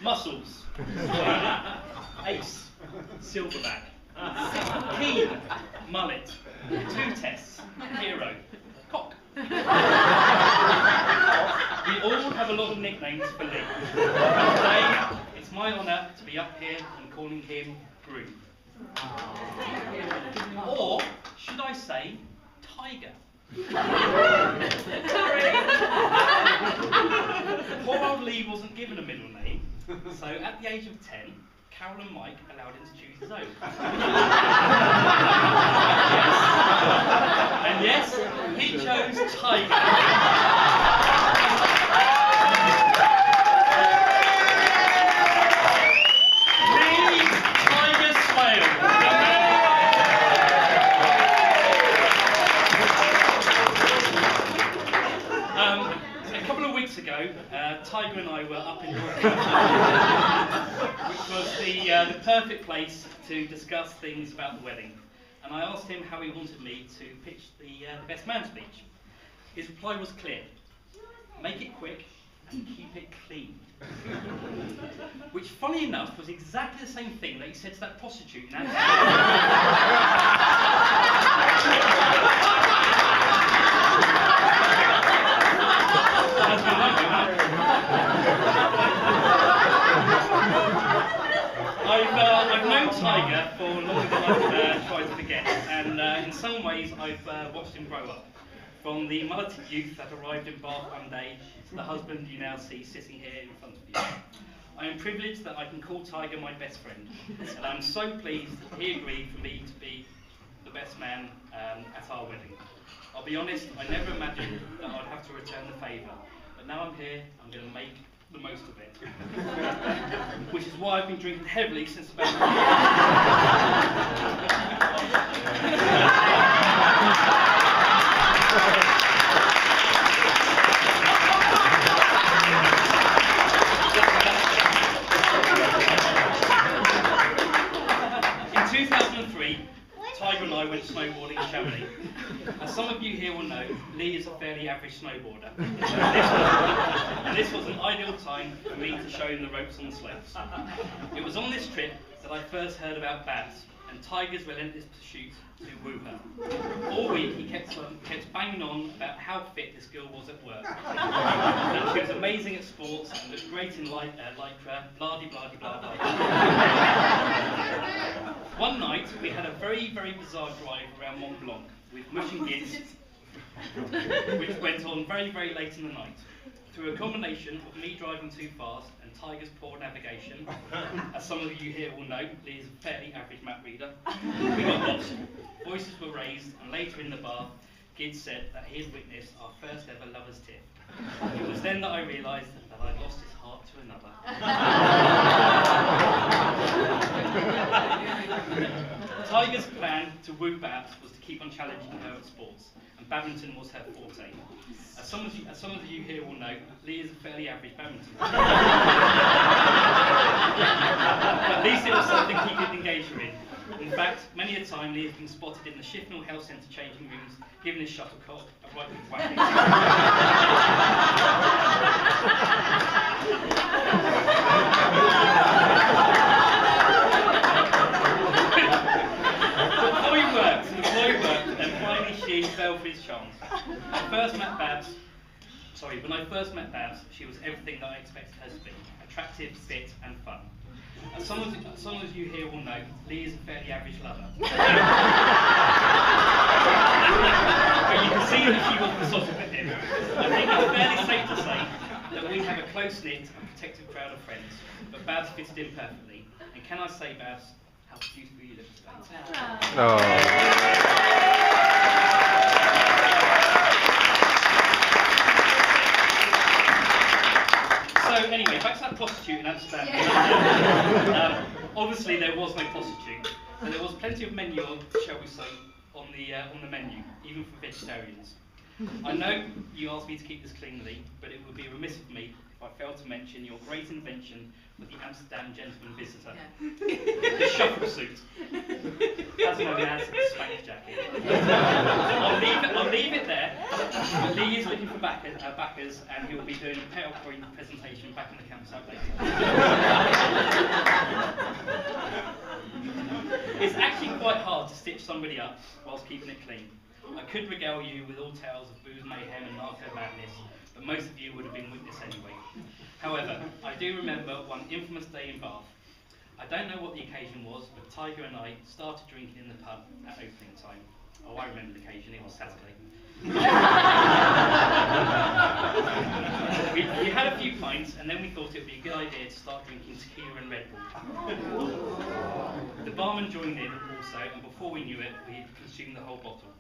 Muscles. Ace. Silverback. Keen. Mullet. Two tests. Hero. Cock. We all have a lot of nicknames for Lee. Today, it's my honour to be up here and calling him Groom. Or should I say Tiger? Poor old Lee wasn't given a middle name, so at the age of 10, Carol and Mike allowed him to choose his own. And yes, he chose Tiger. Tiger and I were up in Yorkshire, which was the perfect place to discuss things about the wedding. And I asked him how he wanted me to pitch the best man speech. His reply was clear: make it quick and keep it clean. Which, funny enough, was exactly the same thing that he said to that prostitute in I've known Tiger for longer than I've tried to forget, and in some ways I've watched him grow up. From the mulleted youth that arrived in Bath one day to the husband you now see sitting here in front of you. I am privileged that I can call Tiger my best friend, and I'm so pleased that he agreed for me to be the best man at our wedding. I'll be honest, I never imagined that I'd have to return the favour, but now I'm here, I'm going to make the most of it. Which is why I've been drinking heavily since about In 2003, Tiger and I went snowboarding in Chamonix. As some of you here will know, Lee is a fairly average snowboarder. And this was an ideal time for me to show him the ropes on the slopes. It was on this trip that I first heard about Babs and Tiger's relentless pursuit to woo her. All week he kept banging on about how fit this girl was at work. And she was amazing at sports and looked great in lycra, blah-de-blah-de-blah-blah. One night we had a very, very bizarre drive around Mont Blanc with mush and gids, which went on very, very late in the night. Through a combination of me driving too fast and Tiger's poor navigation, as some of you here will know, Lee is a fairly average map reader, we got lost, voices were raised, and later in the bar, Gids said that he had witnessed our first ever lover's tiff. It was then that I realised that I'd lost his heart to another. Tiger's plan to woo Babs was to keep on challenging her at sports, and badminton was her forte. As some of you here will know, Lee is a fairly average badminton player. But at least it was something he could engage her in. In fact, many a time Lee has been spotted in the Shifnal Health Centre changing rooms, giving his shuttlecock a right good whack. The boy worked, and finally she fell for his charms. When I first met Babs, she was everything that I expected her to be: attractive, fit, and fun. As some of you here will know, Lee is a fairly average lover. But you can see that she was besotted with him. I think it's fairly safe to say that we have a close-knit and protective crowd of friends, but Babs fitted in perfectly. And can I say, Babs, how beautiful you look today. Oh. So anyway, back to that prostitute in Amsterdam. Obviously there was no prostitute, but there was plenty of menu, shall we say, on the menu, even for vegetarians. I know you asked me to keep this clean, Lee, but it would be remiss of me if I failed to mention your great invention with the Amsterdam gentleman visitor, the shuffle suit, as known as the Spank jacket. I'll leave But Lee is looking for backers, and he will be doing a PowerPoint presentation back in the campsite later. It's actually quite hard to stitch somebody up whilst keeping it clean. I could regale you with all tales of booze mayhem and narco madness, but most of you would have been witness anyway. However, I do remember one infamous day in Bath. I don't know what the occasion was, but Tiger and I started drinking in the pub at opening time. Oh, I remember the occasion, it was Saturday. we had a few pints, and then we thought it would be a good idea to start drinking tequila and Red Bull. The barman joined in also, and before we knew it, we had consumed the whole bottle.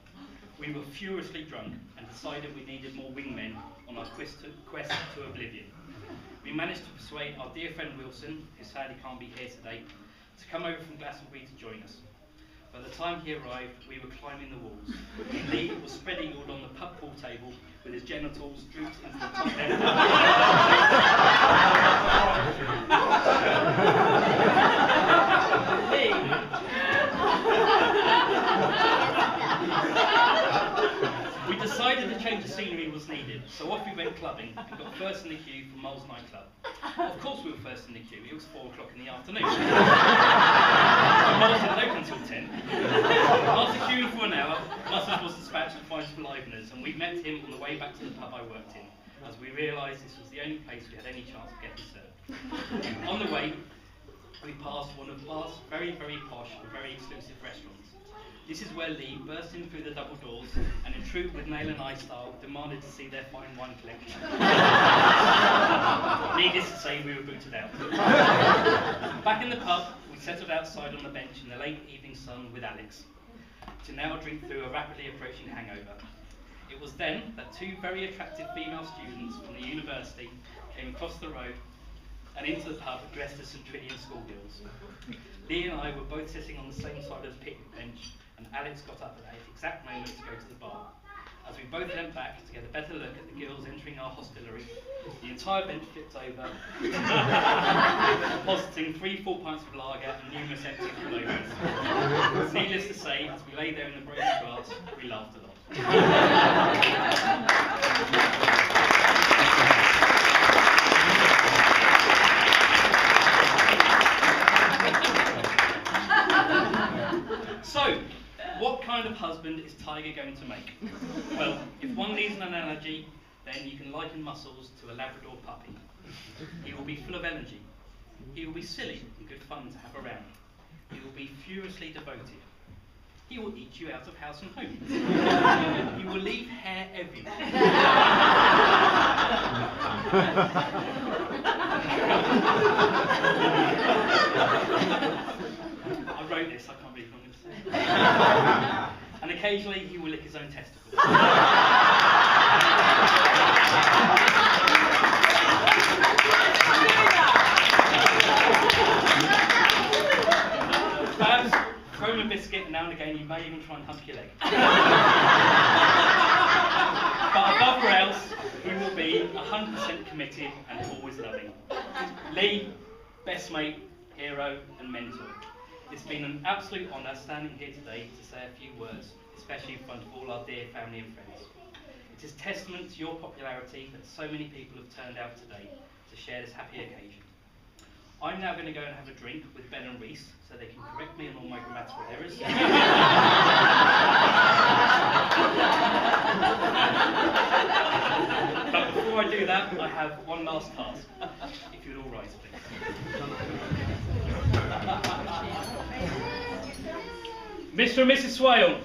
We were furiously drunk and decided we needed more wingmen on our quest to oblivion. We managed to persuade our dear friend Wilson, who sadly can't be here today, to come over from Glastonbury to join us. By the time he arrived, we were climbing the walls. Lee was spread-eagled on the pub pool table with his genitals drooped into the top end. We decided a change of scenery was needed, so off we went clubbing and got first in the queue for Mole's nightclub. Of course we were first in the queue, it was 4 o'clock in the afternoon. Mole's didn't open until 10. After queuing for an hour, Muscles was dispatched to find some liveners, and we met him on the way back to the pub I worked in, as we realised this was the only place we had any chance of getting served. On the way, we passed one of Bath's very, very posh and very exclusive restaurants. This is where Lee burst in through the double doors and, in true with Nail and I style, demanded to see their fine wine collection. Needless to say, we were booted out. Back in the pub, we settled outside on the bench in the late evening sun with Alex, to now drink through a rapidly approaching hangover. It was then that 2 very attractive female students from the university came across the road and into the pub dressed as St. Trinian schoolgirls. Lee and I were both sitting on the same side of the picnic bench, and Alex got up at that exact moment to go to the bar. As we both leant back to get a better look at the girls entering our hostelry, the entire bench flipped over, depositing 3 full pints of lager and numerous empty pullovers. Needless to say, as we lay there in the broken grass, we laughed a lot. So, what kind of husband is Tiger going to make? Well, if one needs an analogy, then you can liken Muscles to a Labrador puppy. He will be full of energy. He will be silly and good fun to have around. He will be furiously devoted. He will eat you out of house and home. He will leave hair everywhere. I wrote this, I can't believe what I'm going to say. And occasionally he will lick his own testicles. Perhaps throw him a biscuit, and now and again you may even try and hump your leg. But above all else, he will be 100% committed and always loving. Lee, best mate, hero and mentor. It's been an absolute honour standing here today to say a few words, especially in front of all our dear family and friends. It is testament to your popularity that so many people have turned out today to share this happy occasion. I'm now going to go and have a drink with Ben and Reese so they can correct me on all my grammatical errors. But before I do that, I have one last task. If you'd all rise, please. Mr. and Mrs. Swale.